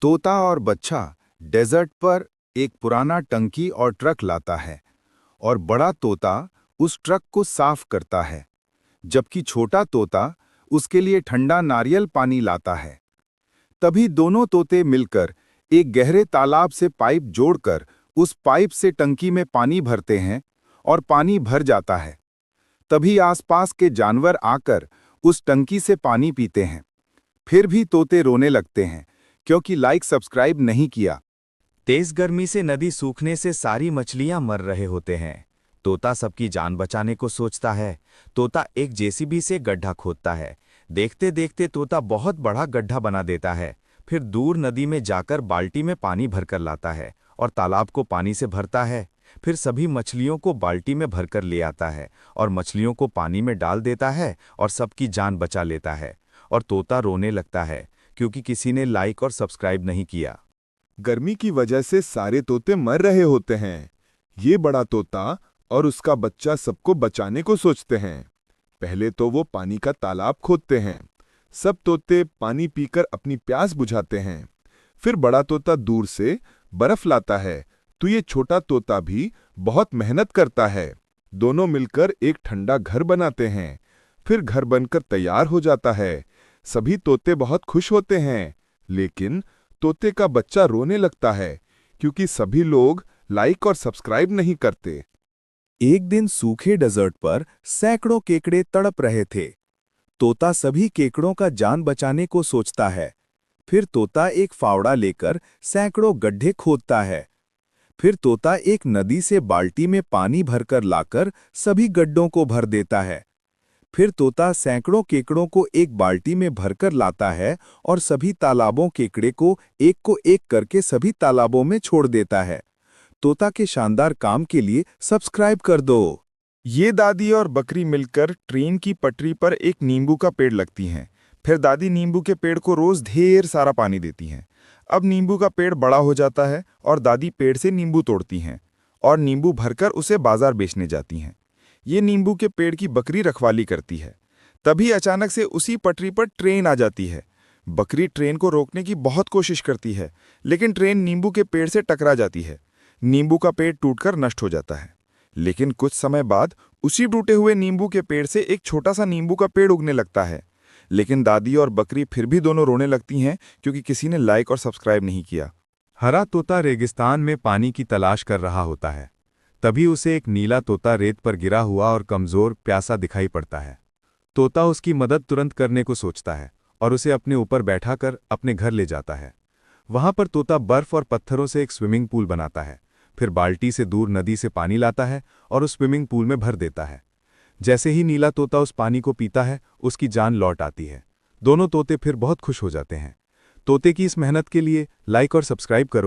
तोता और बच्चा डेजर्ट पर एक पुराना टंकी और ट्रक लाता है और बड़ा तोता उस ट्रक को साफ करता है, जबकि छोटा तोता उसके लिए ठंडा नारियल पानी लाता है। तभी दोनों तोते मिलकर एक गहरे तालाब से पाइप जोड़कर उस पाइप से टंकी में पानी भरते हैं और पानी भर जाता है। तभी आसपास के जानवर आकर उस टंकी से पानी पीते हैं। फिर भी तोते रोने लगते हैं क्योंकि लाइक सब्सक्राइब नहीं किया। तेज गर्मी से नदी सूखने से सारी मछलियां मर रहे होते हैं। तोता सबकी जान बचाने को सोचता है। तोता एक जेसीबी से गड्ढा खोदता है। देखते देखते तोता बहुत बड़ा गड्ढा बना देता है। फिर दूर नदी में जाकर बाल्टी में पानी भरकर लाता है और तालाब को पानी से भरता है। फिर सभी मछलियों को बाल्टी में भरकर ले आता है और मछलियों को पानी में डाल देता है और सबकी जान बचा लेता है। और तोता रोने लगता है क्योंकि किसी ने लाइक और सब्सक्राइब नहीं किया। गर्मी की वजह से सारे तोते मर रहे होते हैं। ये बड़ा तोता और उसका बच्चा सबको बचाने को सोचते हैं। पहले तो वो पानी का तालाब खोदते हैं। सब तोते पानी पीकर अपनी प्यास बुझाते हैं। फिर बड़ा तोता दूर से बर्फ लाता है, तो ये छोटा तोता भी बहुत मेहनत करता है। दोनों मिलकर एक ठंडा घर बनाते हैं। फिर घर बनकर तैयार हो जाता है। सभी तोते बहुत खुश होते हैं, लेकिन तोते का बच्चा रोने लगता है क्योंकि सभी लोग लाइक और सब्सक्राइब नहीं करते। एक दिन सूखे डेजर्ट पर सैकड़ों केकड़े तड़प रहे थे। तोता सभी केकड़ों का जान बचाने को सोचता है। फिर तोता एक फावड़ा लेकर सैकड़ों गड्ढे खोदता है। फिर तोता एक नदी से बाल्टी में पानी भरकर लाकर सभी गड्ढों को भर देता है। फिर तोता सैकड़ों केकड़ों को एक बाल्टी में भरकर लाता है और सभी तालाबों केकड़े को एक करके सभी तालाबों में छोड़ देता है। तोता के शानदार काम के लिए सब्सक्राइब कर दो। ये दादी और बकरी मिलकर ट्रेन की पटरी पर एक नींबू का पेड़ लगती हैं। फिर दादी नींबू के पेड़ को रोज ढेर सारा पानी देती हैं। अब नींबू का पेड़ बड़ा हो जाता है और दादी पेड़ से नींबू तोड़ती हैं और नींबू भरकर उसे बाजार बेचने जाती हैं। ये नींबू के पेड़ की बकरी रखवाली करती है। तभी अचानक से उसी पटरी पर ट्रेन आ जाती है। बकरी ट्रेन को रोकने की बहुत कोशिश करती है, लेकिन ट्रेन नींबू के पेड़ से टकरा जाती है। नींबू का पेड़ टूटकर नष्ट हो जाता है। लेकिन कुछ समय बाद उसी टूटे हुए नींबू के पेड़ से एक छोटा सा नींबू का पेड़ उगने लगता है। लेकिन दादी और बकरी फिर भी दोनों रोने लगती हैं क्योंकि किसी ने लाइक और सब्सक्राइब नहीं किया। हरा तोता रेगिस्तान में पानी की तलाश कर रहा होता है। तभी उसे एक नीला तोता रेत पर गिरा हुआ और कमजोर प्यासा दिखाई पड़ता है। तोता उसकी मदद तुरंत करने को सोचता है और उसे अपने ऊपर बैठाकर अपने घर ले जाता है। वहां पर तोता बर्फ और पत्थरों से एक स्विमिंग पूल बनाता है। फिर बाल्टी से दूर नदी से पानी लाता है और उस स्विमिंग पूल में भर देता है। जैसे ही नीला तोता उस पानी को पीता है, उसकी जान लौट आती है। दोनों तोते फिर बहुत खुश हो जाते हैं। तोते की इस मेहनत के लिए लाइक और सब्सक्राइब करो।